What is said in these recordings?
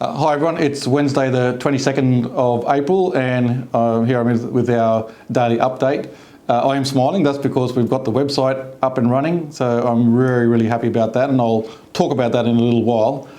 Hi everyone, it's Wednesday the 22nd of April and here I'm with our daily update. I am smiling, that's because we've got the website up and running, so I'm really happy about that, and I'll talk about that in a little while.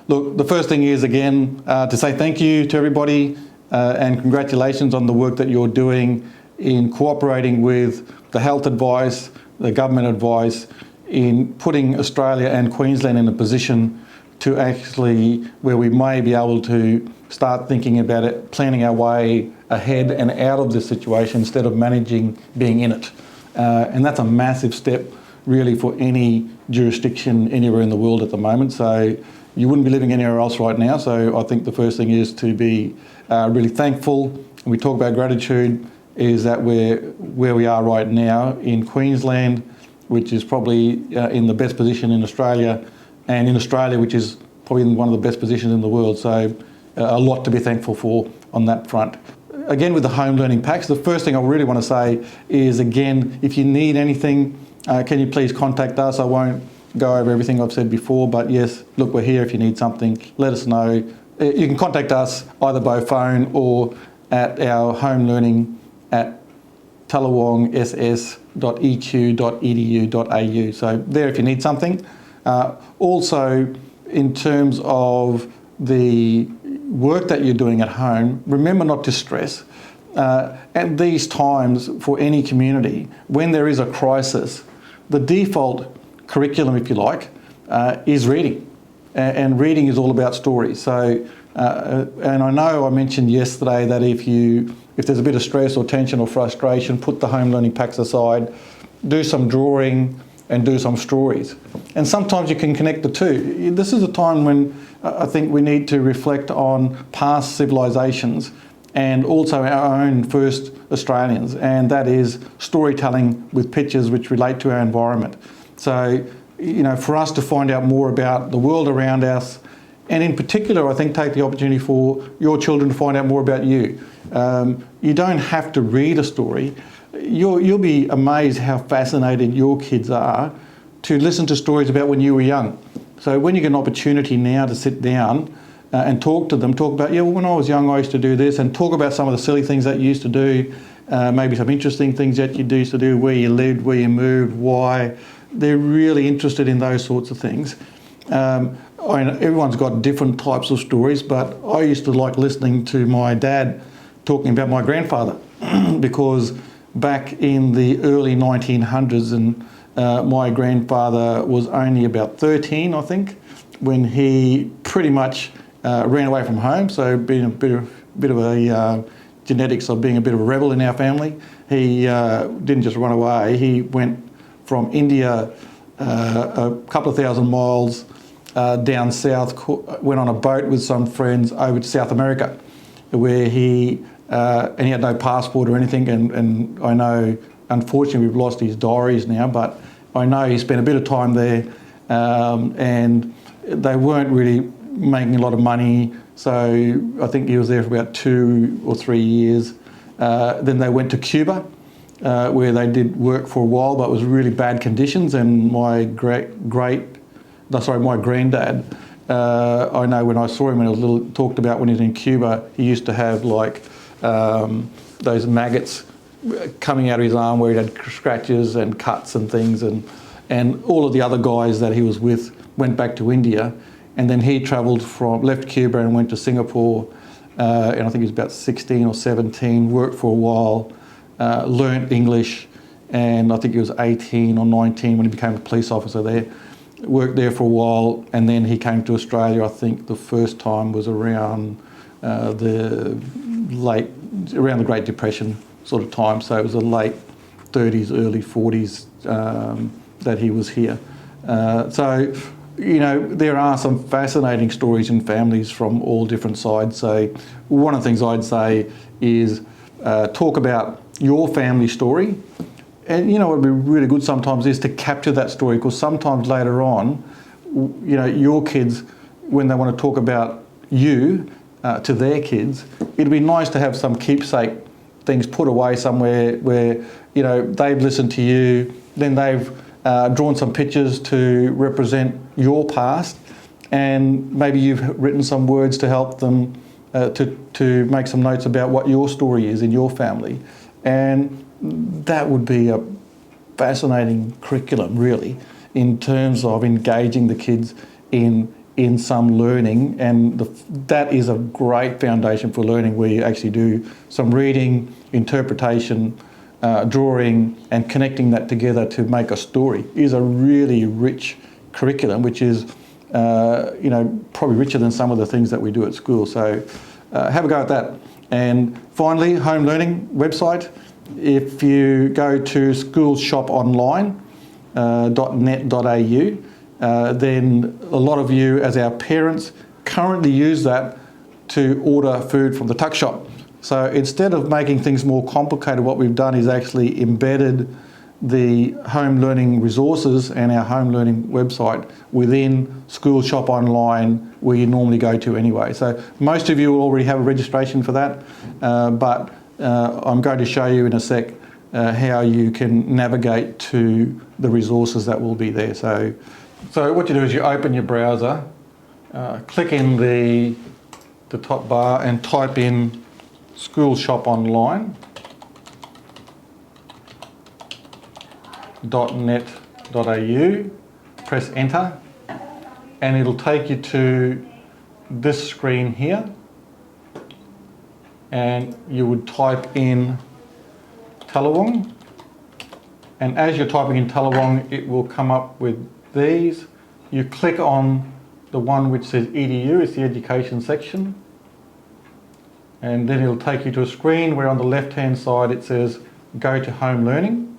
Look, the first thing is again to say thank you to everybody and congratulations on the work that you're doing in cooperating with the health advice, the government advice, in putting Australia and Queensland in a position to actually where we may be able to start thinking about it, planning our way ahead and out of this situation instead of managing being in it. And that's a massive step really for any jurisdiction anywhere in the world at the moment. So you wouldn't be living anywhere else right now. So I think the first thing is to be really thankful. And we talk about gratitude, is that we're where we are right now in Queensland, which is probably in the best position in Australia, and in Australia, which is probably in one of the best positions in the world. So a lot to be thankful for on that front. Again, with the home learning packs, the first thing I really want to say is, again, if you need anything, can you please contact us? I won't go over everything I've said before, but yes, look, we're here if you need something. Let us know. You can contact us either by phone or at our home learning at tallawongss.eq.edu.au. So there if you need something. Also, in terms of the work that you're doing at home, remember not to stress. At these times for any community, when there is a crisis, the default curriculum, if you like, is reading. And reading is all about stories. So, and I know I mentioned yesterday that if there's a bit of stress or tension or frustration, put the home learning packs aside, do some drawing and do some stories. And sometimes you can connect the two. This is a time when I think we need to reflect on past civilizations and also our own first Australians, and that is storytelling with pictures which relate to our environment. So, you know, for us to find out more about the world around us, and in particular, I think take the opportunity for your children to find out more about you. You don't have to read a story. You'll be amazed how fascinated your kids are to listen to stories about when you were young. So when you get an opportunity now to sit down and talk to them, talk about, yeah, well, when I was young, I used to do this, and talk about some of the silly things that you used to do, maybe some interesting things that you used to do, where you lived, where you moved, why. They're really interested in those sorts of things. Everyone's got different types of stories, but I used to like listening to my dad talking about my grandfather because back in the early 1900s, and my grandfather was only about 13, I think, when he pretty much ran away from home. So being a bit of a genetics of being a bit of a rebel in our family, he didn't just run away. He went from India a couple of thousand miles down south, went on a boat with some friends over to South America, where he had no passport or anything, and I know, unfortunately, we've lost his diaries now, but I know he spent a bit of time there, and they weren't really making a lot of money, so I think he was there for about 2 or 3 years. Then they went to Cuba, where they did work for a while, but it was really bad conditions, and my my granddad, I know when I saw him when I was little, talked about when he was in Cuba, he used to have like those maggots coming out of his arm where he had scratches and cuts and things, and all of the other guys that he was with went back to India, and then he left Cuba and went to Singapore, and I think he was about 16 or 17, worked for a while, learnt English, and I think he was 18 or 19 when he became a police officer there. Worked there for a while, and then he came to Australia. I think the first time was around the Great Depression sort of time, so it was the late 30s, early 40s that he was here. So, you know, there are some fascinating stories in families from all different sides. So one of the things I'd say is talk about your family story. And you know what would be really good sometimes is to capture that story, because sometimes later on, you know, your kids, when they want to talk about you to their kids, it'd be nice to have some keepsake things put away somewhere where, you know, they've listened to you, then they've drawn some pictures to represent your past, and maybe you've written some words to help them to make some notes about what your story is in your family. And that would be a fascinating curriculum, really, in terms of engaging the kids in some learning. And that is a great foundation for learning, where you actually do some reading, interpretation, drawing, and connecting that together to make a story. Is a really rich curriculum, which is probably richer than some of the things that we do at school. So have a go at that. And finally, home learning website. If you go to schoolshoponline.net.au, then a lot of you as our parents currently use that to order food from the tuck shop. So instead of making things more complicated, what we've done is actually embedded the home learning resources and our home learning website within School Shop Online, where you normally go to anyway. So most of you will already have a registration for that, but I'm going to show you in a sec how you can navigate to the resources that will be there. So what you do is you open your browser, click in the top bar and type in schoolshoponline.net.au, press enter, and it'll take you to this screen here, and you would type in Tallawong, and as you're typing in Tallawong, it will come up with these. You click on the one which says EDU, it's the education section, and then it'll take you to a screen where on the left hand side it says go to home learning.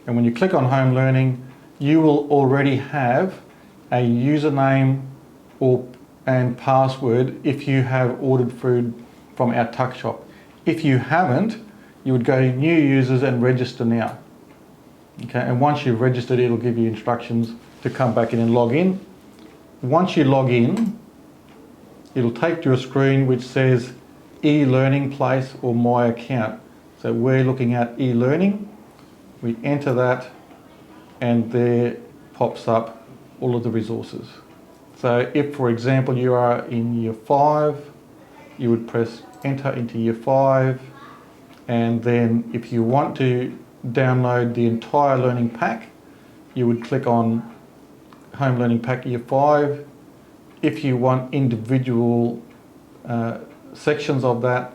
And when you click on home learning, you will already have a username and password if you have ordered food from our tuck shop. If you haven't, you would go to new users and register now. Okay, and once you've registered, it'll give you instructions to come back in and log in. Once you log in, it'll take you to a screen which says e-learning place or my account. So we're looking at e-learning. We enter that, and there pops up all of the resources. So if, for example, you are in year 5, you would press enter into year 5, and then if you want to download the entire learning pack, you would click on home learning pack year 5. If you want individual sections of that,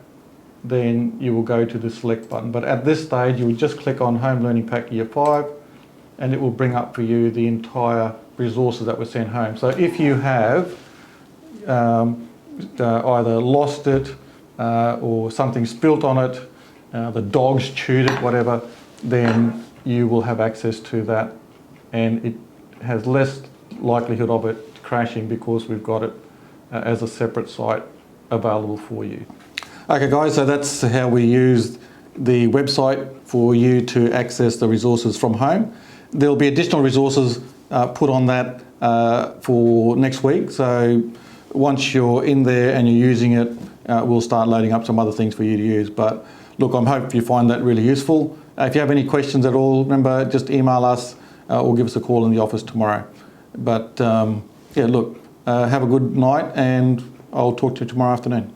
then you will go to the select button. But at this stage, you would just click on home learning pack year 5, and it will bring up for you the entire resources that were sent home. So if you have either lost it or something spilt on it, the dogs chewed it, whatever, then you will have access to that, and it has less likelihood of it crashing because we've got it as a separate site available for you. Okay guys, so that's how we used the website for you to access the resources from home. There'll be additional resources put on that for next week. So once you're in there and you're using it, we'll start loading up some other things for you to use. But look, I hope you find that really useful. If you have any questions at all, remember, just email us or give us a call in the office tomorrow. But yeah, look, have a good night, and I'll talk to you tomorrow afternoon.